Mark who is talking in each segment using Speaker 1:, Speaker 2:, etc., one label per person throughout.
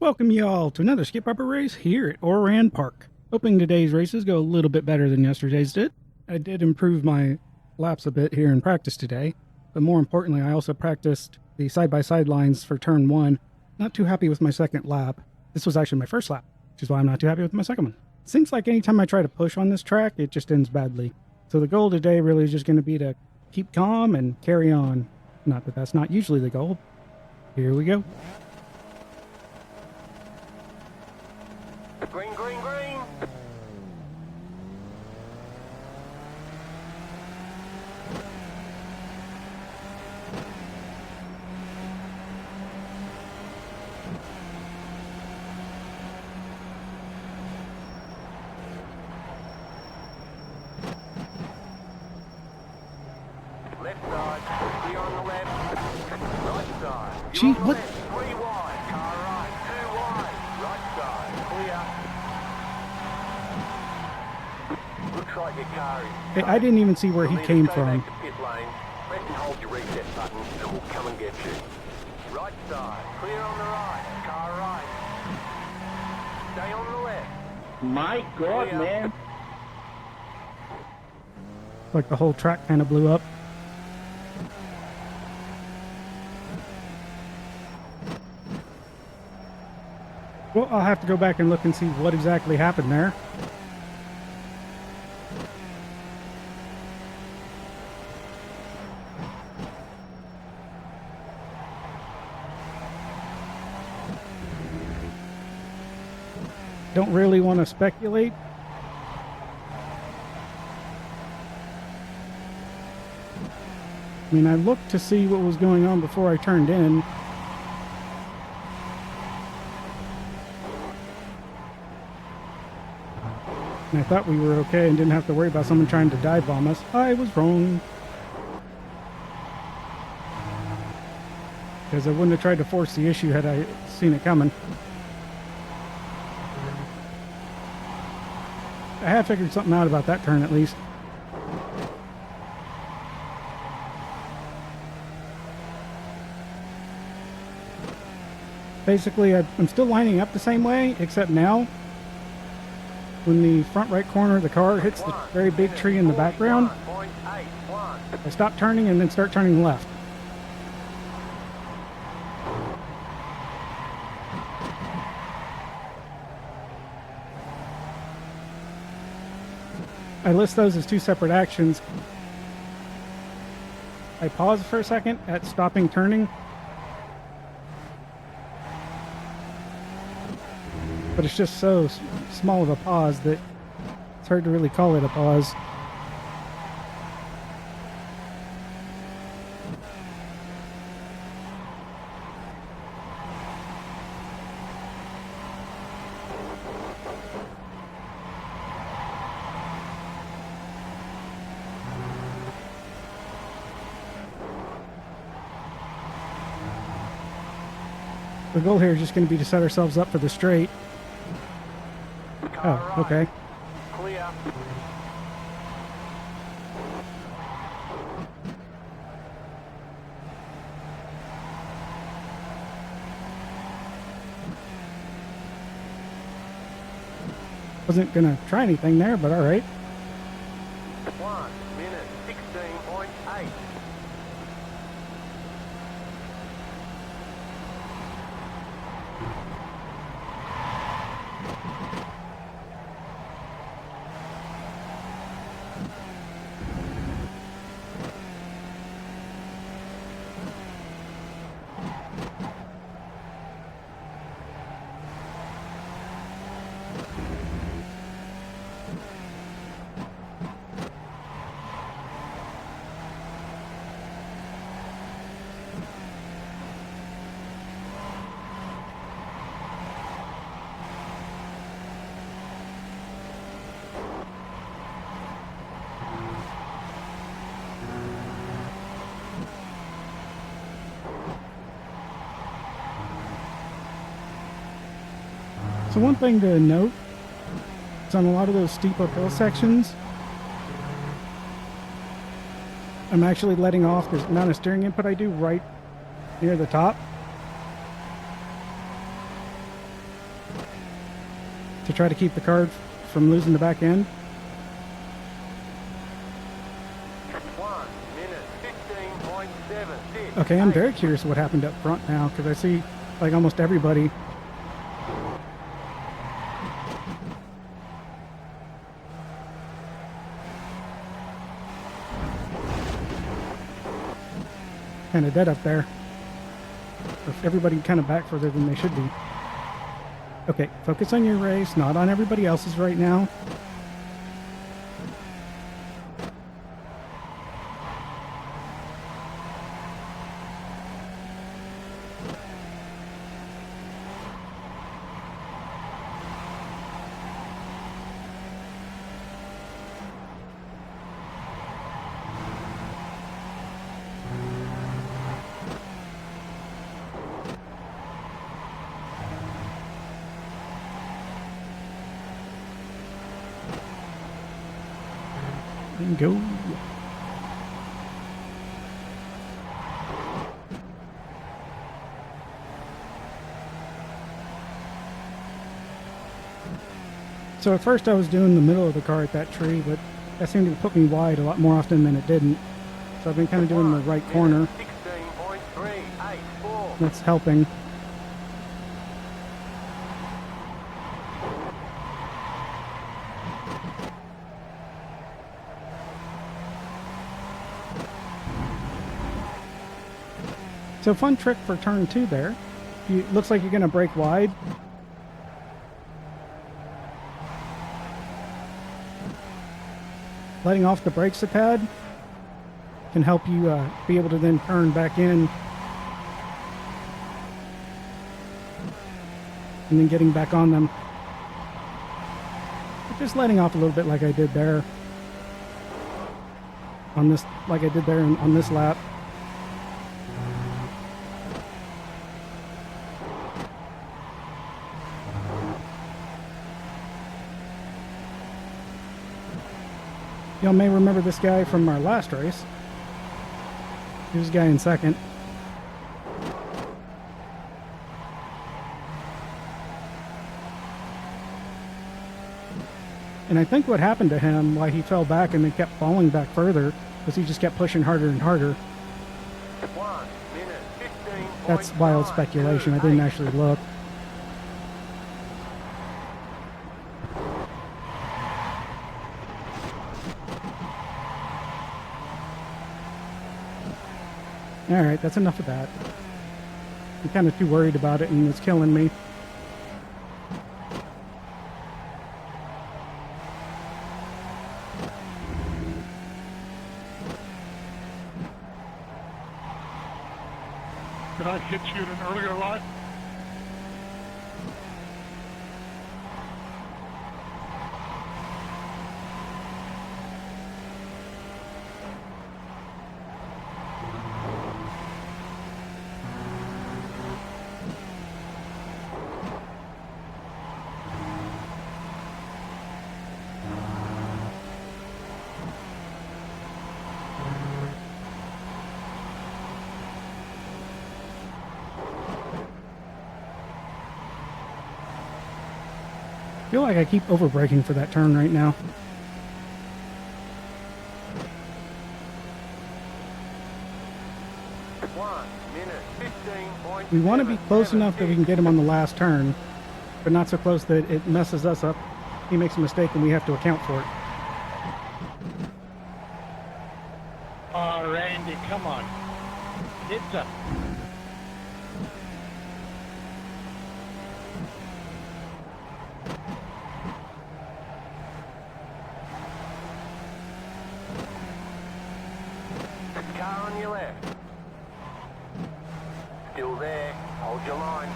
Speaker 1: Welcome y'all to another skip upper race here at Oran Park. Hoping today's races go a little bit better than yesterday's did. I did improve my laps a bit here in practice today, but more importantly I also practiced the side-by-side lines for turn 1. Not too happy with my second lap. This was actually my first lap, which is why I'm not too happy with my second one. Seems like anytime I try to push on this track, it just ends badly. So the goal today really is just going to be to keep calm and carry on. Not that that's not usually the goal. Here we go.
Speaker 2: Green, green, green. Left side, clear on the left. Right side.
Speaker 1: Gee, what?
Speaker 2: 3 wide, car right, 2 wide. Right side, clear. Looks like your car is.
Speaker 1: Hey, I didn't even see where he came
Speaker 2: Stay
Speaker 1: from.
Speaker 2: back to pit lane. Press and hold your reset button and we'll come and get you. Right side, clear on the right, car right. Stay on the left.
Speaker 3: My God,
Speaker 2: Clear.
Speaker 3: man.
Speaker 1: Like the whole track kind of blew up. Well, I'll have to go back and look and see what exactly happened there. Don't really want to speculate. I mean, I looked to see what was going on before I turned in. And I thought we were okay and didn't have to worry about someone trying to dive bomb us. I was wrong. Because I wouldn't have tried to force the issue had I seen it coming. I have figured something out about that turn at least. Basically, I'm still lining up the same way, except now, when the front right corner of the car hits the very big tree in the background, I stop turning and then start turning left. I list those as two separate actions. I pause for a second at stopping turning, but it's just so small of a pause that it's hard to really call it a pause. The goal here is just going to be to set ourselves up for the straight. Oh, okay.
Speaker 2: Clear.
Speaker 1: Wasn't going to try anything there, but all right.
Speaker 2: 1 minute 16.8.
Speaker 1: So one thing to note is on a lot of those steep uphill sections, I'm actually letting off the amount of steering input I do right near the top. to try to keep the car from losing the back end.
Speaker 2: 1 minute 15.76.
Speaker 1: Okay, I'm very curious what happened up front now, because I see like almost everybody. Kind of dead up there. Or everybody kind of back further than they should be. Okay, focus on your race, not on everybody else's right now. And go. So at first I was doing the middle of the car at that tree, but that seemed to put me wide a lot more often than it didn't. So I've been kind of doing the right corner.
Speaker 2: 16.384.
Speaker 1: That's helping. So fun trick for turn 2 there. Looks like you're going to brake wide. Letting off the brakes a tad can help you be able to then turn back in. And then getting back on them. Just letting off a little bit like I did there. On this, like I did there on this lap. Y'all may remember this guy from our last race. Here's the guy in second. And I think what happened to him, why he fell back and then kept falling back further, was he just kept pushing harder and harder.
Speaker 2: 1 minute 15.
Speaker 1: That's wild speculation. I didn't actually look. Alright, that's enough of that. I'm kind of too worried about it and it's killing me.
Speaker 3: Did I hit you in an earlier life?
Speaker 1: I feel like I keep over braking for that turn right now. We want to be close enough that we can get him on the last turn, but not so close that it messes us up. He makes a mistake and we have to account for it.
Speaker 4: Oh, Randy, come on. It's up.
Speaker 2: Car on your left. Still there. Hold your line.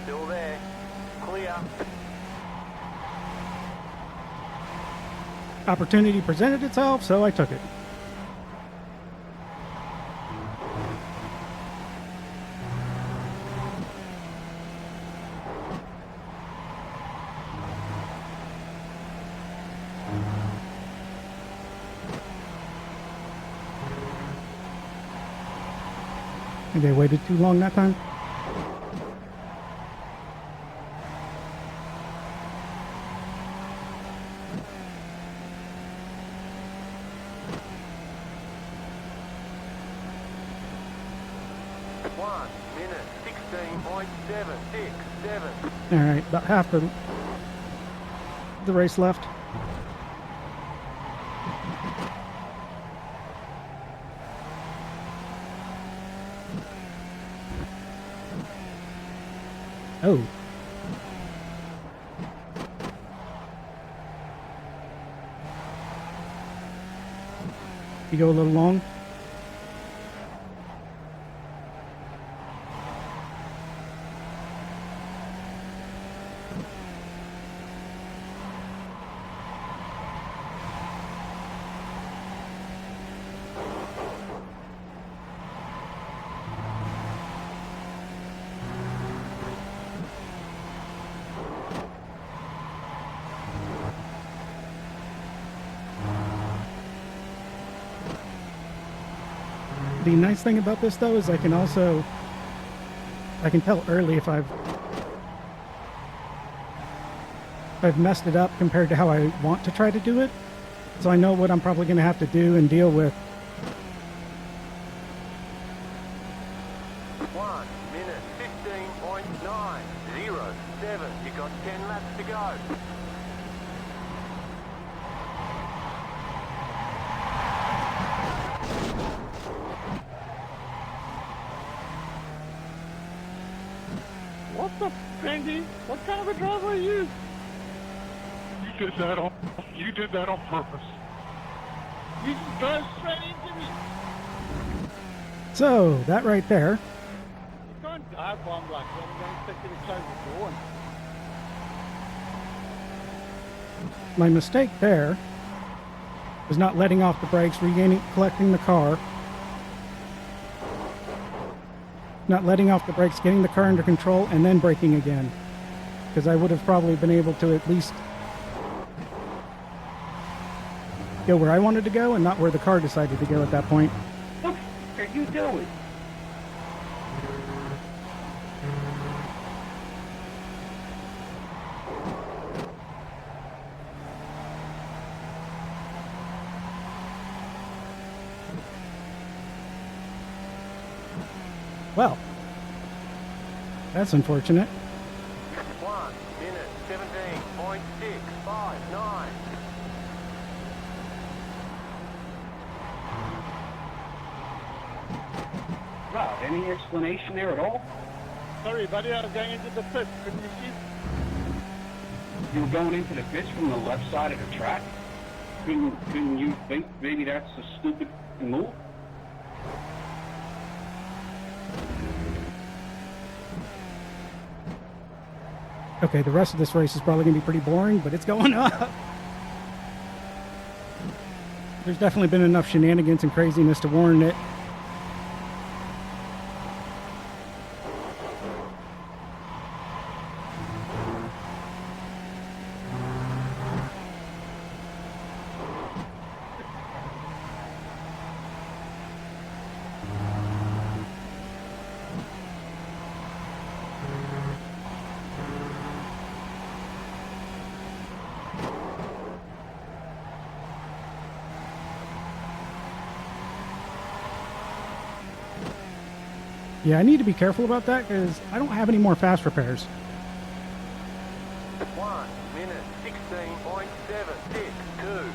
Speaker 2: Still there. Clear.
Speaker 1: Opportunity presented itself, so I took it. They waited too long that time.
Speaker 2: minute 16.767.
Speaker 1: All right, about half the race left. Oh. You go a little long. The nice thing about this though is I can tell early if I've messed it up compared to how I want to try to do it. So I know what I'm probably going to have to do and deal with.
Speaker 2: 1 minute 15.907. You got 10 laps to go.
Speaker 4: What the Randy? What kind of a driver are you?
Speaker 3: You did that on purpose.
Speaker 4: You just drove straight into me.
Speaker 1: So that right there,
Speaker 4: You can't dive bomb like that. I'm going to take you to close the door.
Speaker 1: my mistake there was not letting off the brakes, collecting the car. Not letting off the brakes, getting the car under control, and then braking again. Because I would have probably been able to at least go where I wanted to go and not where the car decided to go at that point.
Speaker 4: What are you doing?
Speaker 1: Well, that's unfortunate.
Speaker 2: 1 minute 17.659.
Speaker 5: Wow, any explanation there at all?
Speaker 4: Sorry, buddy, I was going into the pit. Couldn't you see?
Speaker 5: You were going into the pits from the left side of the track? Couldn't you think maybe that's a stupid move?
Speaker 1: Okay, the rest of this race is probably going to be pretty boring, but it's going up. There's definitely been enough shenanigans and craziness to warrant it. Yeah, I need to be careful about that because I don't have any more fast repairs.
Speaker 2: 1 minute 16.762.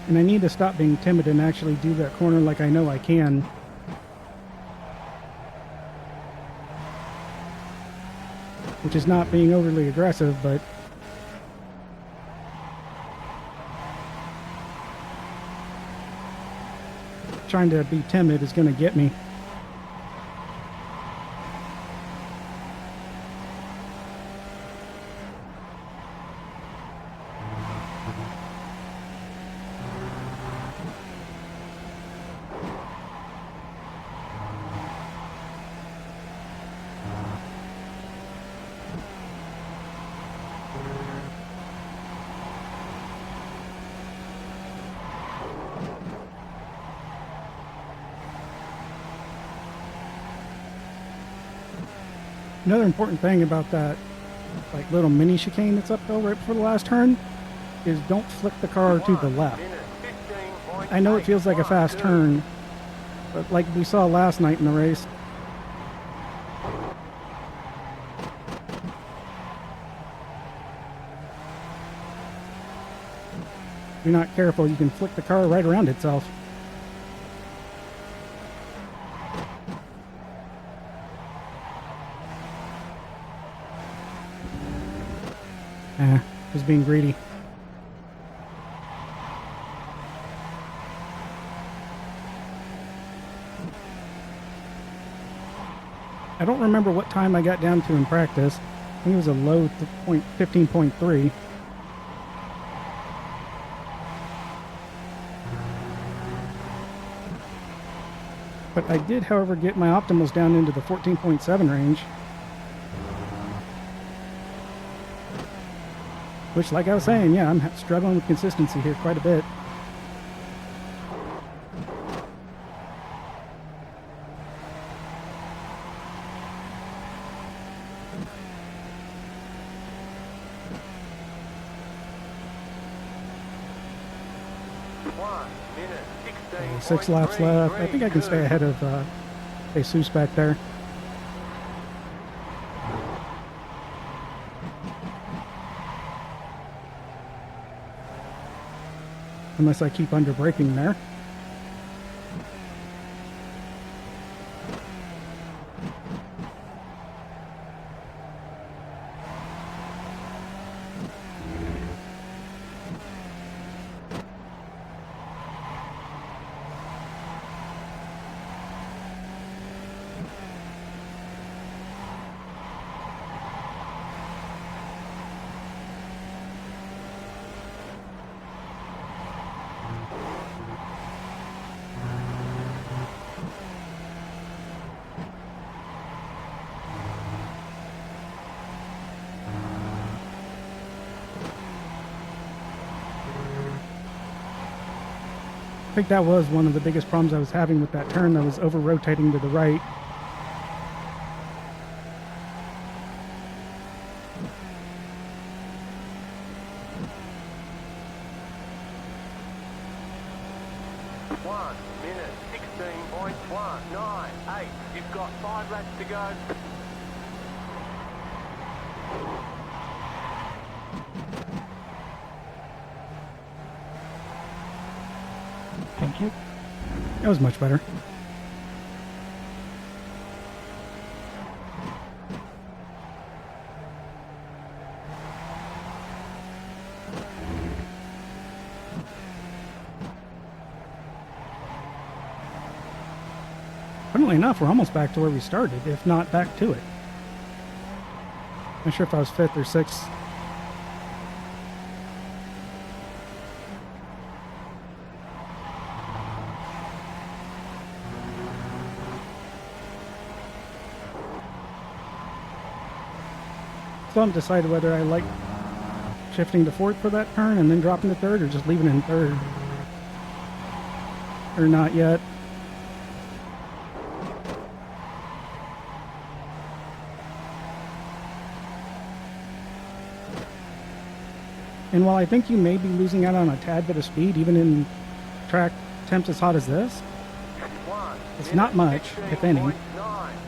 Speaker 1: And I need to stop being timid and actually do that corner like I know I can. Which is not being overly aggressive, but trying to be timid is going to get me. Another important thing about that like little mini chicane that's uphill right before the last turn is don't flick the car to the left. I know it feels like a fast turn, but like we saw last night in the race, if you're not careful, you can flick the car right around itself. Just being greedy. I don't remember what time I got down to in practice. I think it was a low 15.3. But I did, however, get my optimals down into the 14.7 range. Which, like I was saying, yeah, I'm struggling with consistency here quite a bit. Okay, 6 laps left. I think I can stay ahead of Jesus back there. Unless I keep under braking there. I think that was one of the biggest problems I was having with that turn. I was over-rotating to the right.
Speaker 2: Minute 16.198. You've got 5 laps to go.
Speaker 3: Thank you.
Speaker 1: That was much better. Funnily enough, we're almost back to where we started, if not back to it. Not sure if I was 5th or 6th. Still haven't decided whether I like shifting to 4th for that turn and then dropping to 3rd, or just leaving it in 3rd. Or not yet. And while I think you may be losing out on a tad bit of speed, even in track temps as hot as this, it's not much, if any.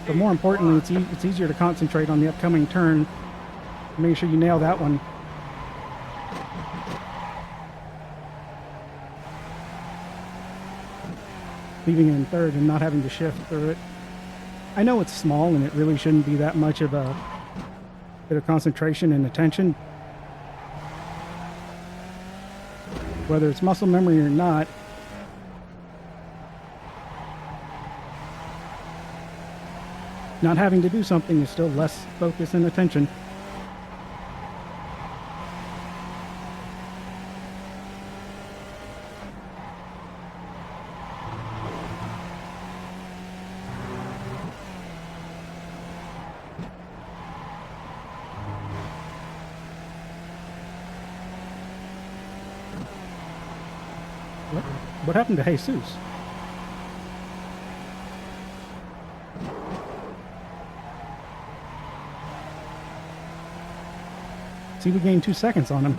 Speaker 1: But more importantly, it's easier to concentrate on the upcoming turn. Make sure you nail that one. Leaving it in 3rd and not having to shift through it. I know it's small and it really shouldn't be that much of a bit of concentration and attention. Whether it's muscle memory or not, not having to do something is still less focus and attention. What happened to Jesus? See, we gained 2 seconds on him.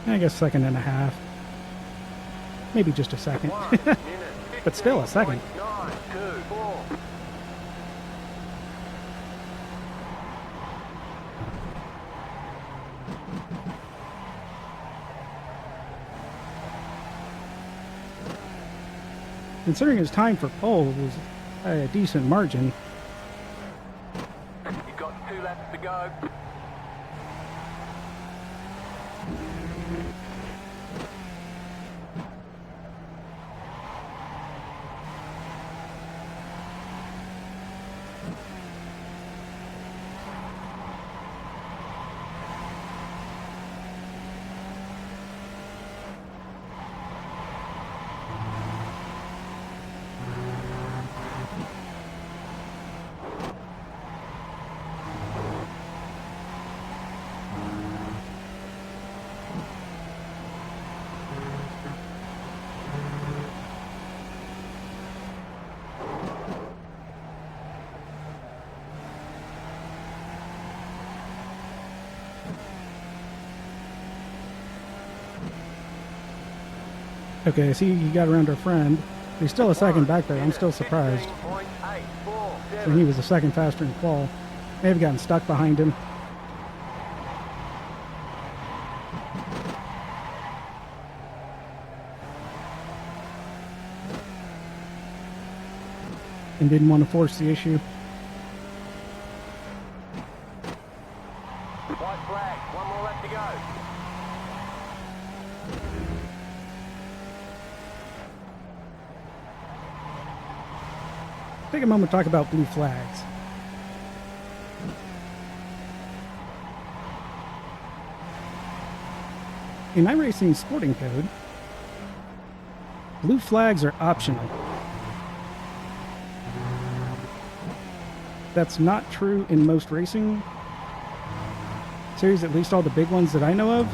Speaker 1: I guess second and a half. Maybe just a second. But still a second.
Speaker 2: 924.
Speaker 1: Considering his time for pole was a decent margin.
Speaker 2: You've got 2 laps to go.
Speaker 1: Okay, see, you got around our friend. He's still a second back there. I'm still surprised.
Speaker 2: 15.847.
Speaker 1: So he was a second faster in qual. May have gotten stuck behind him. And didn't want to force the issue.
Speaker 2: White flag. 1 more lap to go.
Speaker 1: Take a moment to talk about blue flags. In iRacing sporting code, blue flags are optional. That's not true in most racing series, at least all the big ones that I know of.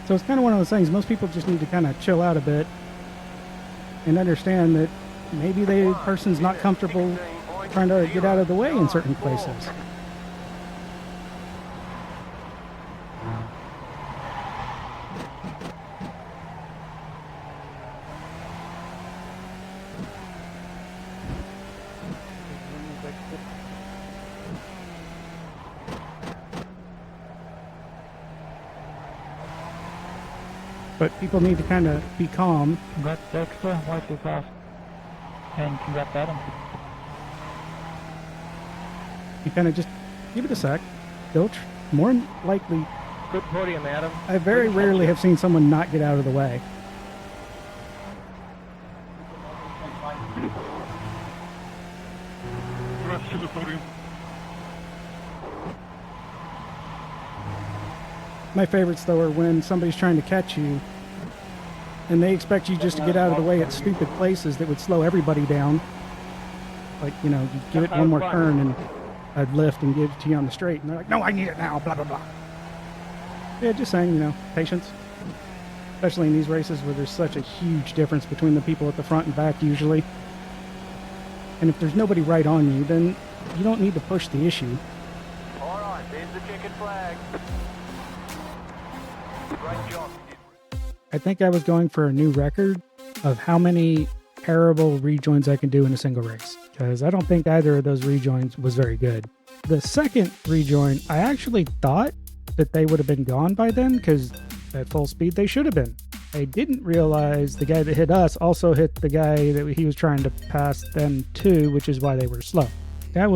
Speaker 1: So it's kind of one of those things, most people just need to kind of chill out a bit and understand that maybe the person's not comfortable trying to get out of the way in certain places. But people need to kind of be calm.
Speaker 3: Congrats Dexter, way too fast. And congrats Adam.
Speaker 1: You kind of just give it a sec. They'll more than likely.
Speaker 4: Good podium, Adam.
Speaker 1: I very rarely have seen someone not get out of the way.
Speaker 4: Congrats to the podium.
Speaker 1: My favorites, though, are when somebody's trying to catch you and they expect you just to get out of the way at stupid places that would slow everybody down. Like, you know, you give it one more turn and I'd lift and give it to you on the straight. And they're like, no, I need it now, blah, blah, blah. Yeah, just saying, you know, patience. Especially in these races where there's such a huge difference between the people at the front and back usually. And if there's nobody right on you, then you don't need to push the issue.
Speaker 2: All right, there's the checkered flag. Great job.
Speaker 1: I think I was going for a new record of how many parable rejoins I can do in a single race, because I don't think either of those rejoins was very good. The second rejoin, I actually thought that they would have been gone by then, because at full speed they should have been. I didn't realize the guy that hit us also hit the guy that he was trying to pass them to, which is why they were slow. That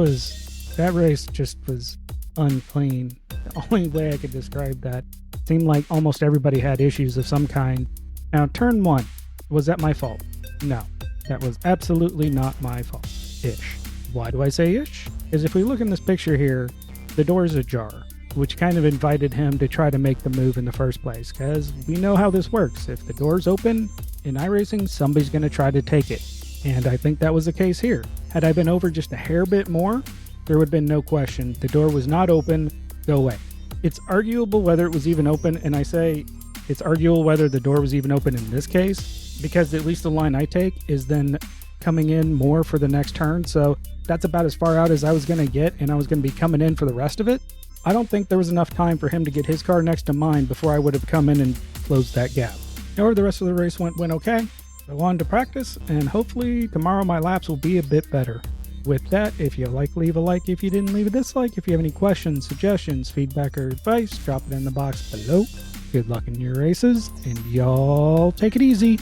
Speaker 1: race just was unclean. The only way I could describe that. Seemed like almost everybody had issues of some kind. Now, turn one, was that my fault? No, that was absolutely not my fault. Ish. Why do I say ish? Because if we look in this picture here, the door's ajar, which kind of invited him to try to make the move in the first place, because we know how this works. If the door's open in iRacing, somebody's going to try to take it. And I think that was the case here. Had I been over just a hair bit more, there would have been no question. The door was not open. Go away. It's arguable whether it was even open, and I say it's arguable whether the door was even open in this case, because at least the line I take is then coming in more for the next turn, so that's about as far out as I was going to get, and I was going to be coming in for the rest of it. I don't think there was enough time for him to get his car next to mine before I would have come in and closed that gap. However, the rest of the race went okay. Go on to practice, and hopefully tomorrow my laps will be a bit better. With that, if you like, leave a like. If you didn't, leave a dislike. If you have any questions, suggestions, feedback, or advice, drop it in the box below. Good luck in your races, and y'all take it easy.